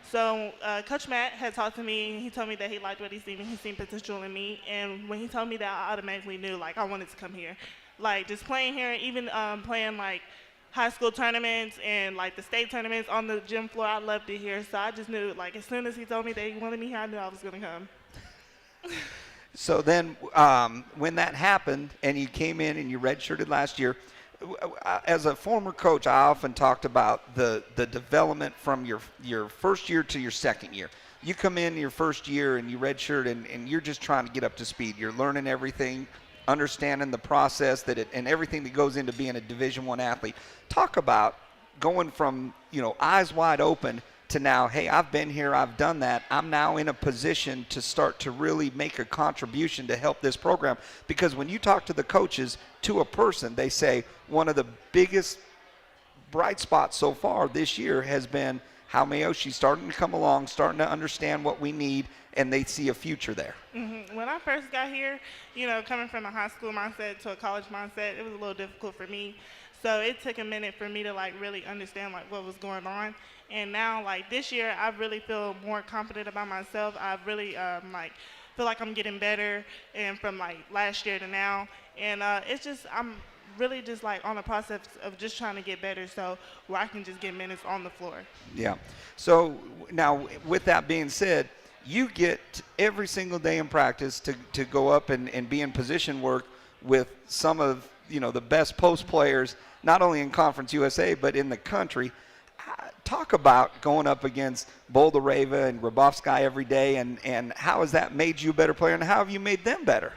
So Coach Matt had talked to me, and he told me that he liked what he seen, and he seen potential in me. And when he told me that, I automatically knew, I wanted to come here. Just playing here, even playing, high school tournaments and like the state tournaments on the gym floor. I loved it here. So I just knew, like, as soon as he told me that he wanted me here, I knew I was going to come. So then when that happened and you came in and you redshirted last year, as a former coach, I often talked about the development from your first year to your second year. You come in your first year and you redshirt and you're just trying to get up to speed. You're learning everything, understanding the process and everything that goes into being a Division I athlete. Talk about going from, eyes wide open to now, hey, I've been here, I've done that. I'm now in a position to start to really make a contribution to help this program. Because when you talk to the coaches, to a person, they say one of the biggest bright spots so far this year has been how Mayoshi's starting to come along, starting to understand what we need, and they see a future there. Mm-hmm. When I first got here, coming from a high school mindset to a college mindset, it was a little difficult for me. So it took a minute for me to really understand what was going on. And now this year, I really feel more confident about myself. I really feel like I'm getting better, and from last year to now. And it's just I'm really just on the process of just trying to get better, so where I can just get minutes on the floor. Yeah. So now with that being said, you get every single day in practice to go up and be in position work with some of the best post players, not only in Conference USA but in the country. Talk about going up against Boulevard and Grabowski every day, and how has that made you a better player, and how have you made them better?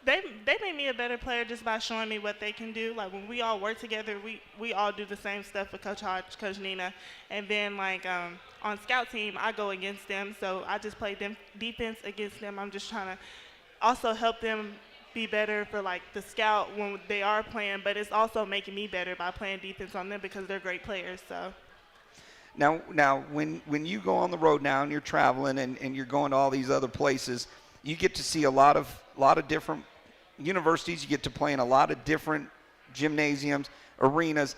They made me a better player just by showing me what they can do. When we all work together, we all do the same stuff with Coach Hodge, Coach Nina. And then on scout team, I go against them. So I just play defense against them. I'm just trying to also help them be better for the scout when they are playing. But it's also making me better by playing defense on them because they're great players. So. Now when you go on the road now and you're traveling and you're going to all these other places, you get to see a lot of different universities. You get to play in a lot of different gymnasiums, arenas.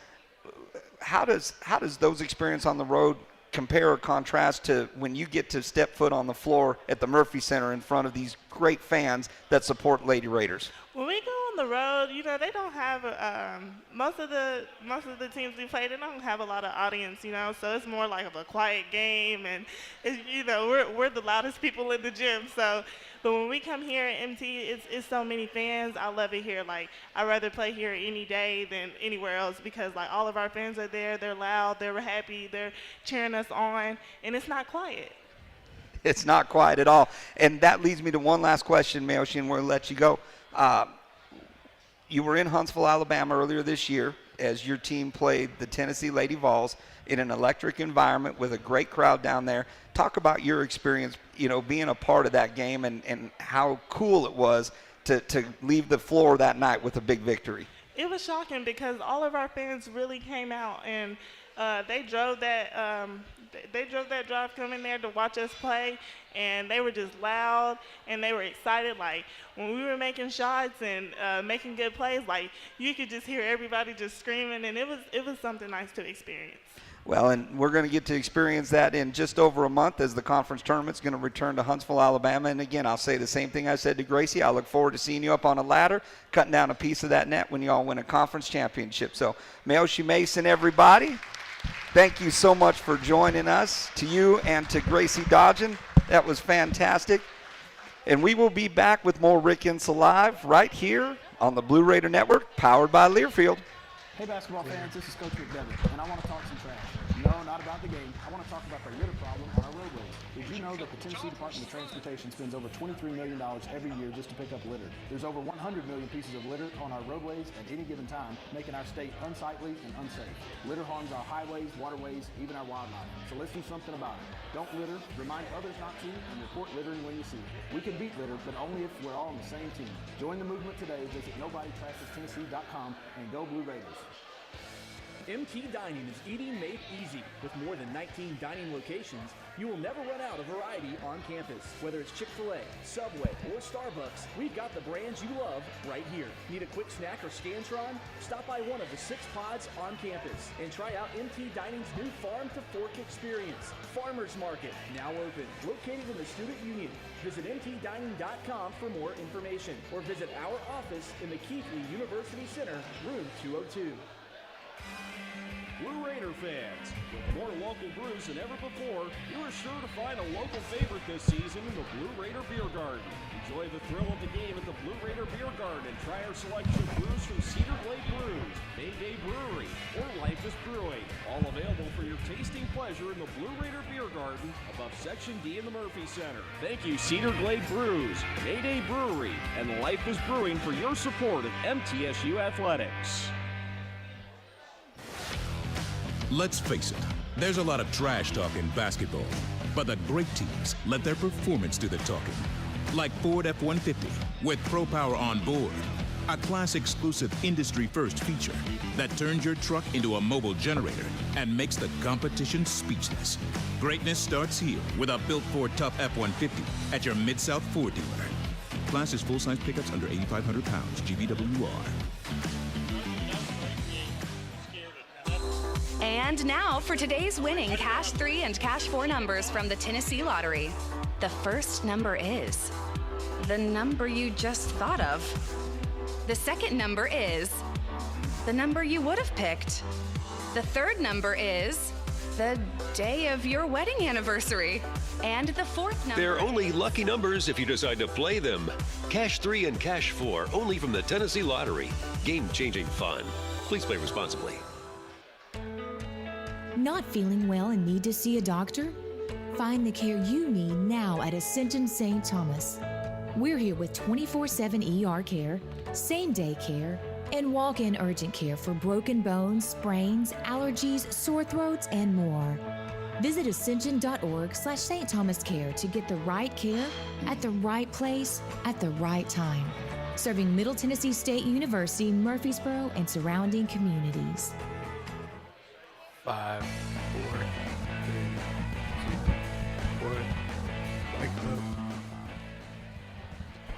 How does those experiences on the road compare or contrast to when you get to step foot on the floor at the Murphy Center in front of these great fans that support Lady Raiders? When we go on the road, they don't have most of the teams we play. They don't have a lot of audience, So it's more of a quiet game, and we're the loudest people in the gym. So, but when we come here at MT, it's so many fans. I love it here. I'd rather play here any day than anywhere else because all of our fans are there. They're loud. They're happy. They're cheering us on, and it's not quiet. It's not quiet at all. And that leads me to one last question, Mayoshi, and we'll let you go. You were in Huntsville, Alabama earlier this year as your team played the Tennessee Lady Vols in an electric environment with a great crowd down there. Talk about your experience, being a part of that game and how cool it was to leave the floor that night with a big victory. It was shocking because all of our fans really came out, and they drove that drive coming there to watch us play, and they were just loud and they were excited. When we were making shots and making good plays, you could just hear everybody just screaming, and it was something nice to experience. Well, and we're going to get to experience that in just over a month as the conference tournament's going to return to Huntsville, Alabama. And again, I'll say the same thing I said to Gracie. I look forward to seeing you up on a ladder, cutting down a piece of that net when you all win a conference championship. So, Mayoshi Mason, everybody, thank you so much for joining us. To you and to Gracie Dodgen, that was fantastic. And we will be back with more Rick Ince Live right here on the Blue Raider Network, powered by Learfield. Hey basketball fans, this is Coach McDevitt, and I want to talk some trash. No, not about the game. I want to talk about the litter problem on our roadways. Did you know that the Tennessee Department of Transportation spends over $23 million every year just to pick up litter? There's over 100 million pieces of litter on our roadways at any given time, making our state unsightly and unsafe. Litter harms our highways, waterways, even our wildlife. So let's do something about it. Don't litter, remind others not to, and report littering when you see it. We can beat litter, but only if we're all on the same team. Join the movement today. Visit NobodyTrashesTennessee.com and go Blue Raiders. MT Dining is eating made easy. With more than 19 dining locations, you will never run out of variety on campus. Whether it's Chick-fil-A, Subway, or Starbucks, we've got the brands you love right here. Need a quick snack or Scantron? Stop by one of the 6 pods on campus and try out MT Dining's new Farm to Fork experience. Farmers Market, now open, located in the Student Union. Visit mtdining.com for more information or visit our office in the Keithley University Center, room 202. Blue Raider fans, with more local brews than ever before, you are sure to find a local favorite this season in the Blue Raider Beer Garden. Enjoy the thrill of the game at the Blue Raider Beer Garden and try our selection of brews from Cedar Glade Brews, Mayday Brewery, or Life is Brewing. All available for your tasting pleasure in the Blue Raider Beer Garden above Section D in the Murphy Center. Thank you, Cedar Glade Brews, Mayday Brewery, and Life is Brewing for your support of MTSU Athletics. Let's face it, there's a lot of trash talk in basketball, but the great teams let their performance do the talking. Like Ford F-150 with Pro Power on board, a class-exclusive industry-first feature that turns your truck into a mobile generator and makes the competition speechless. Greatness starts here with a built Ford Tough F-150 at your Mid-South Ford dealer. Class is full-size pickups under 8,500 pounds, GVWR. And now for today's winning Cash 3 and Cash 4 numbers from the Tennessee Lottery. The first number is the number you just thought of. The second number is the number you would have picked. The third number is the day of your wedding anniversary. And the fourth number They're only lucky numbers if you decide to play them. Cash 3 and Cash 4, only from the Tennessee Lottery. Game-changing fun. Please play responsibly. Not feeling well and need to see a doctor? Find the care you need now at Ascension St. Thomas. We're here with 24/7 ER care, same-day care, and walk-in urgent care for broken bones, sprains, allergies, sore throats, and more. Visit ascension.org/St. Thomas Care to get the right care at the right place at the right time. Serving Middle Tennessee State University, Murfreesboro, and surrounding communities. 5, 4, 3, 2, 1. Mike up.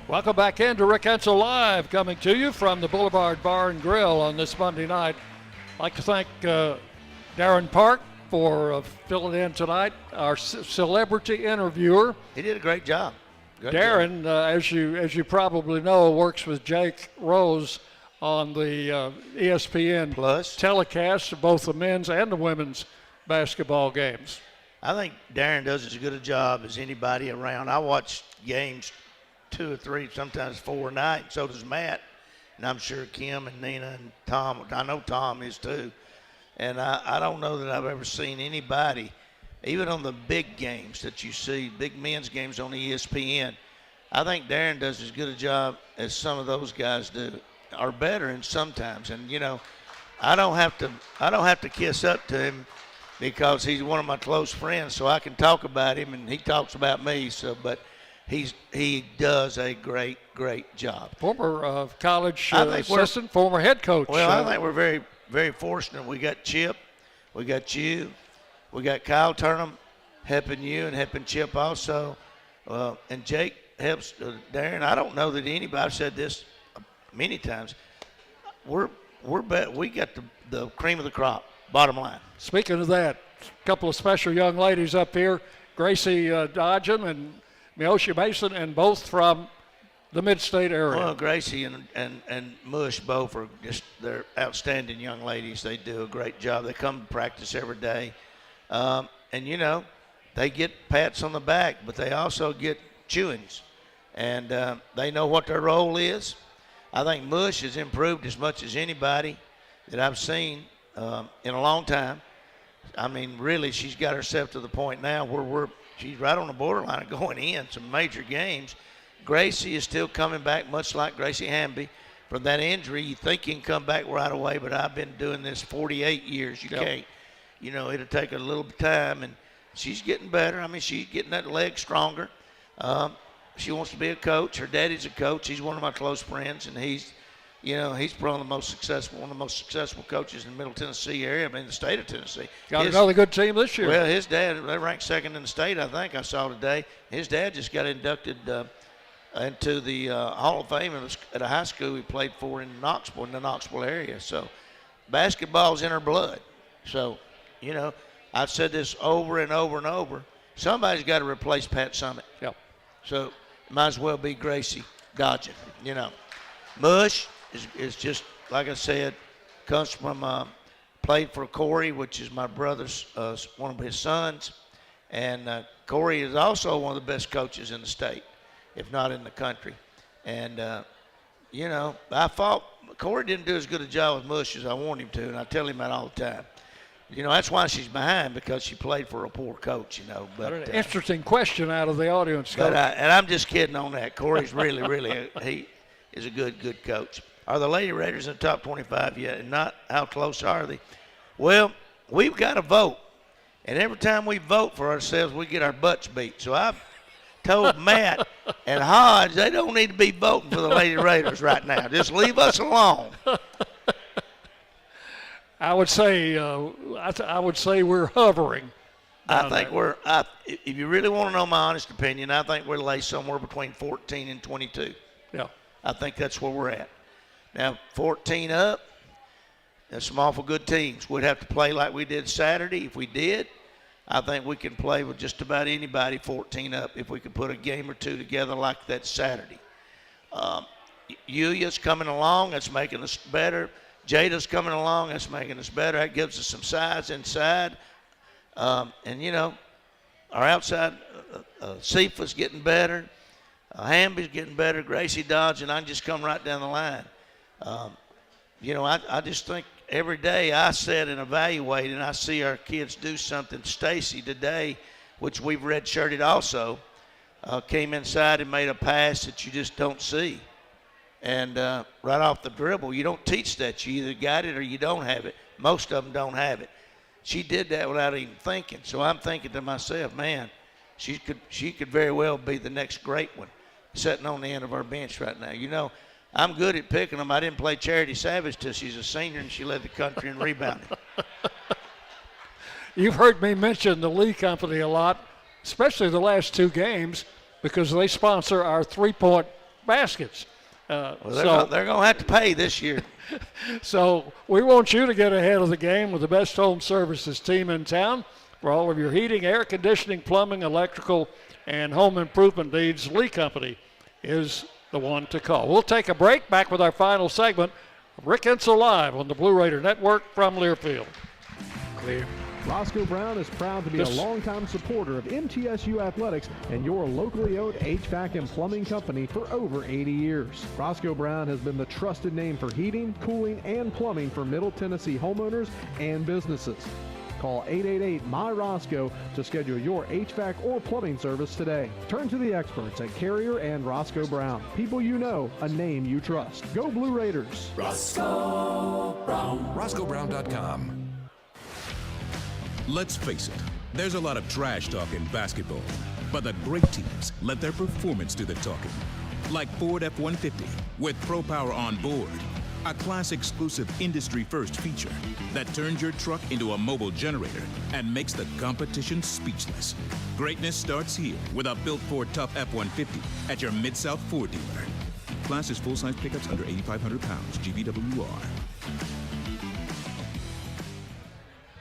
Welcome back into Rick Hensel Live, coming to you from the Boulevard Bar and Grill on this Monday night. I'd like to thank Darren Park for filling in tonight, our celebrity interviewer. He did a great job. Darren, as you probably know, works with Jake Rose on the ESPN Plus telecast of both the men's and the women's basketball games. I think Darren does as good a job as anybody around. I watch games 2 or 3, sometimes 4 a night. So does Matt, and I'm sure Kim and Nina and Tom. I know Tom is too. And I don't know that I've ever seen anybody, even on the big games that you see, big men's games on ESPN. I think Darren does as good a job as some of those guys do, or better, and sometimes. And you know, I don't have to kiss up to him because he's one of my close friends, so I can talk about him and he talks about me. So, but he does a great job. Former college assistant, former head coach. Well, I think we're very, very fortunate. We got Chip, we got you, we got Kyle Turnham helping you and helping Chip also, and Jake helps Darren. I don't know that anybody. I've said this many times. We got the cream of the crop. Bottom line. Speaking of that, a couple of special young ladies up here, Gracie Dodgen and Miosha Mason, and both from the mid-state area. Well, Gracie and Mush both are they're outstanding young ladies. They do a great job. They come to practice every day. And, you know, they get pats on the back, but they also get chewings. And they know what their role is. I think Mush has improved as much as anybody that I've seen in a long time. I mean, really, she's got herself to the point now where she's right on the borderline of going in some major games. Gracie is still coming back, much like Gracie Hamby, from that injury. You think you can come back right away, but I've been doing this 48 years. You can't. You know, it'll take a little time, and she's getting better. I mean, she's getting that leg stronger. She wants to be a coach. Her daddy's a coach. He's one of my close friends, and he's probably one of the most successful coaches in the Middle Tennessee area, I mean, the state of Tennessee. Got another good team this year. Well, his dad, they ranked second in the state, I think I saw today. His dad just got inducted into the Hall of Fame at a high school he played for in Knoxville, in the Knoxville area. So basketball's in her blood. So, you know, I've said this over and over and over. Somebody's got to replace Pat Summitt. Yep. So it might as well be Gracie Dodgen, you know. Mush is just, like I said, comes from played for Corey, which is my brother's, one of his sons. And Corey is also one of the best coaches in the state, if not in the country. And, you know, Corey didn't do as good a job with Mush as I want him to, and I tell him that all the time. You know, that's why she's behind, because she played for a poor coach, you know. But an interesting question out of the audience. But and I'm just kidding on that. Corey's really, he is a good coach. Are the Lady Raiders in the top 25 yet? And not how close are they? Well, we've got to vote. And every time we vote for ourselves, we get our butts beat. So I've told Matt and Hodge they don't need to be voting for the Lady Raiders right now. Just leave us alone. I would say I would say we're hovering. I think if you really want to know my honest opinion, I think we're lay somewhere between 14 and 22. Yeah. I think that's where we're at. Now, 14 up, there's some awful good teams. We'd have to play like we did Saturday. If we did, I think we can play with just about anybody 14 up if we could put a game or two together like that Saturday. Yulia's coming along. That's making us better. Jada's coming along. That's making us better. That gives us some size inside. And, you know, our outside, Cephas getting better. Hamby's getting better. Gracie Dodge, and I can just come right down the line. You know, I just think every day I sit and evaluate, and I see our kids do something. Stacy today, which we've redshirted also, came inside and made a pass that you just don't see. And right off the dribble, you don't teach that. You either got it or you don't have it. Most of them don't have it. She did that without even thinking. So I'm thinking to myself, man, she could very well be the next great one sitting on the end of our bench right now. You know, I'm good at picking them. I didn't play Charity Savage till she's a senior, and she led the country in rebounding. You've heard me mention the Lee Company a lot, especially the last two games, because they sponsor our three-point baskets. Well, they're going to have to pay this year. So we want you to get ahead of the game with the best home services team in town. For all of your heating, air conditioning, plumbing, electrical, and home improvement needs, Lee Company is the one to call. We'll take a break. Back with our final segment of Rick Insel Live on the Blue Raider Network from Learfield. Clear. Roscoe Brown is proud to be a longtime supporter of MTSU athletics and your locally owned HVAC and plumbing company for over 80 years. Roscoe Brown has been the trusted name for heating, cooling, and plumbing for Middle Tennessee homeowners and businesses. Call 888-MY-ROSCOE to schedule your HVAC or plumbing service today. Turn to the experts at Carrier and Roscoe Brown. People you know, a name you trust. Go Blue Raiders. Roscoe Brown. RoscoeBrown.com. Let's face it, there's a lot of trash talk in basketball, but the great teams let their performance do the talking. Like Ford F-150 with Pro Power on board, a class-exclusive industry-first feature that turns your truck into a mobile generator and makes the competition speechless. Greatness starts here with a built Ford Tough F-150 at your Mid-South Ford dealer. Class is full-size pickups under 8,500 pounds, GVWR.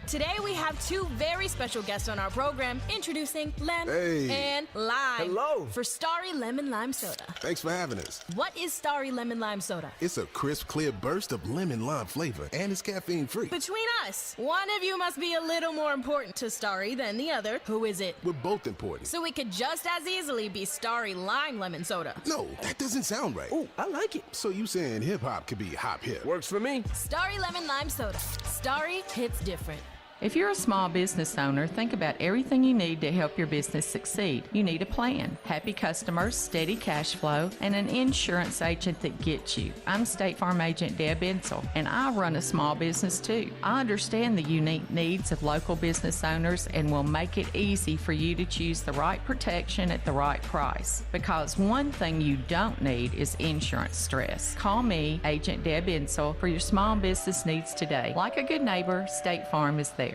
Today we have two very special guests on our program, introducing Lem and Lime. Hello. For Starry Lemon Lime Soda. Thanks for having us. What is Starry Lemon Lime Soda? It's a crisp, clear burst of lemon lime flavor, and it's caffeine-free. Between us, one of you must be a little more important to Starry than the other. Who is it? We're both important. So it could just as easily be Starry Lime Lemon Soda. No, that doesn't sound right. Oh, I like it. So you saying hip-hop could be hop-hip? Works for me. Starry Lemon Lime Soda. Starry hits different. If you're a small business owner, think about everything you need to help your business succeed. You need a plan, happy customers, steady cash flow, and an insurance agent that gets you. I'm State Farm Agent Deb Insel, and I run a small business too. I understand the unique needs of local business owners and will make it easy for you to choose the right protection at the right price. Because one thing you don't need is insurance stress. Call me, Agent Deb Insel, for your small business needs today. Like a good neighbor, State Farm is there.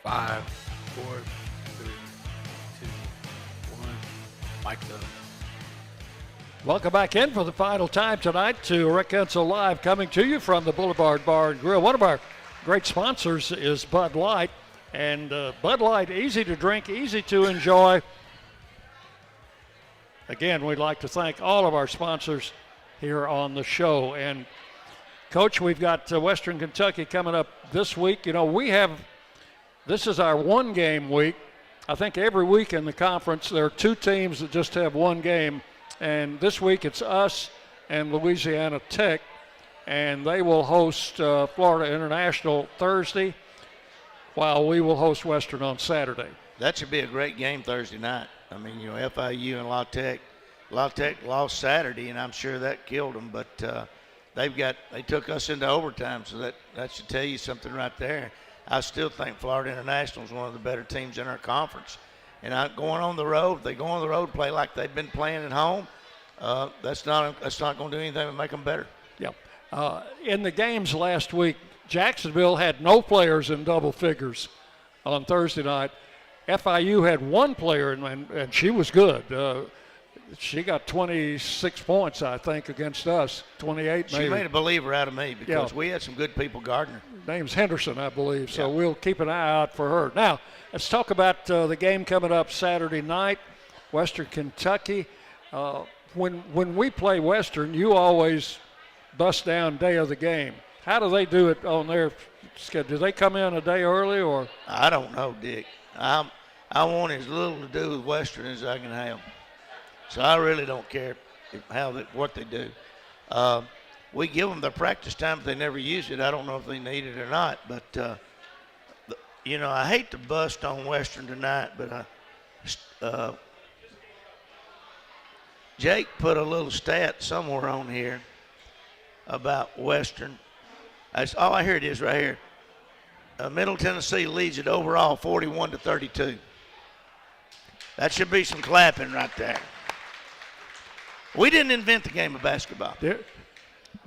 5, 4, 3, 2, 1. Mic'd up. Welcome back in for the final time tonight to Rick Insel Live, coming to you from the Boulevard Bar and Grill. One of our great sponsors is Bud Light, and Bud Light, easy to drink, easy to enjoy. Again, we'd like to thank all of our sponsors here on the show. And Coach, we've got Western Kentucky coming up this week. You know, this is our one-game week. I think every week in the conference there are two teams that just have one game, and this week it's us and Louisiana Tech, and they will host Florida International Thursday, while we will host Western on Saturday. That should be a great game Thursday night. I mean, you know, FIU and La Tech lost Saturday, and I'm sure that killed them, but they took us into overtime, so that should tell you something right there. I still think Florida International is one of the better teams in our conference. And going on the road, they go on the road, play like they've been playing at home. That's not going to do anything but make them better. Yep. In the games last week, Jacksonville had no players in double figures on Thursday night. FIU had one player, and she was good. She got 26 points, I think, against us, 28 maybe. She made a believer out of me because we had some good people guarding her. Name's Henderson, I believe, so we'll keep an eye out for her. Now, let's talk about the game coming up Saturday night, Western Kentucky. When we play Western, you always bust down day of the game. How do they do it on their schedule? Do they come in a day early or? I don't know, Dick. I want as little to do with Western as I can have. So I really don't care what they do. We give them their practice time, but they never use it. I don't know if they need it or not. But, you know, I hate to bust on Western tonight, but Jake put a little stat somewhere on here about Western. Here it is right here. Middle Tennessee leads it overall 41-32. That should be some clapping right there. We didn't invent the game of basketball.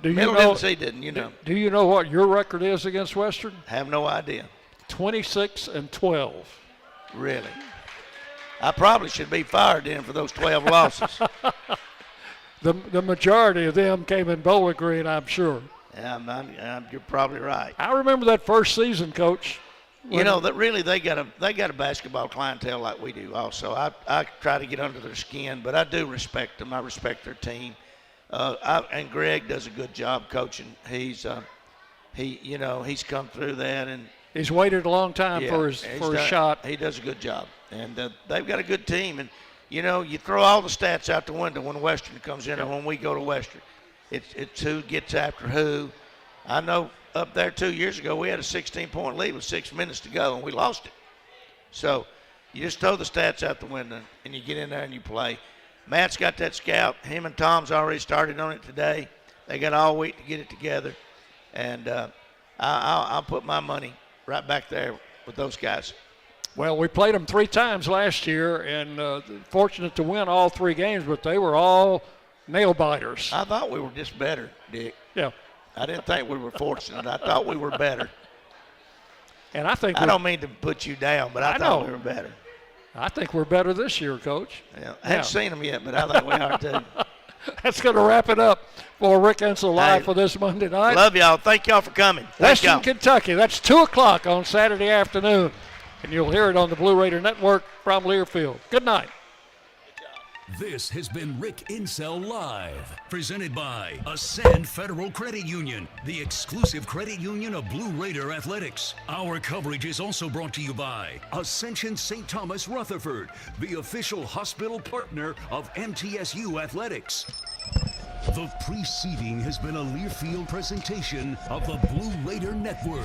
Middle Tennessee didn't, you know. Do you know what your record is against Western? Have no idea. 26-12. Really? I probably should be fired then for those 12 losses. The majority of them came in Bowling Green, I'm sure. Yeah, you're probably right. I remember that first season, Coach. You know that really they got a basketball clientele like we do. Also, I try to get under their skin, but I do respect them. I respect their team, and Greg does a good job coaching. He's come through that, and he's waited a long time for his shot. He does a good job, and they've got a good team. And you know, you throw all the stats out the window when Western comes in, or when we go to Western. It's who gets after who. I know up there 2 years ago we had a 16-point lead with 6 minutes to go, and we lost it. So you just throw the stats out the window, and you get in there and you play. Matt's got that scout. Him and Tom's already started on it today. They got all week to get it together. And I'll put my money right back there with those guys. Well, we played them 3 times last year, and fortunate to win all 3 games, but they were all nail biters. I thought we were just better, Dick. Yeah. I didn't think we were fortunate. I thought we were better. And I don't mean to put you down, but I thought we were better. I think we're better this year, Coach. Yeah. I haven't seen them yet, but I think we are too. That's going to wrap it up for Rick Ensel Live for this Monday night. Love y'all. Thank y'all for coming. Western Kentucky. That's 2 o'clock on Saturday afternoon. And you'll hear it on the Blue Raider Network from Learfield. Good night. This has been Rick Insell Live, presented by Ascend Federal Credit Union, the exclusive credit union of Blue Raider Athletics. Our coverage is also brought to you by Ascension St. Thomas Rutherford, the official hospital partner of MTSU Athletics. The preceding has been a Learfield presentation of the Blue Raider Network.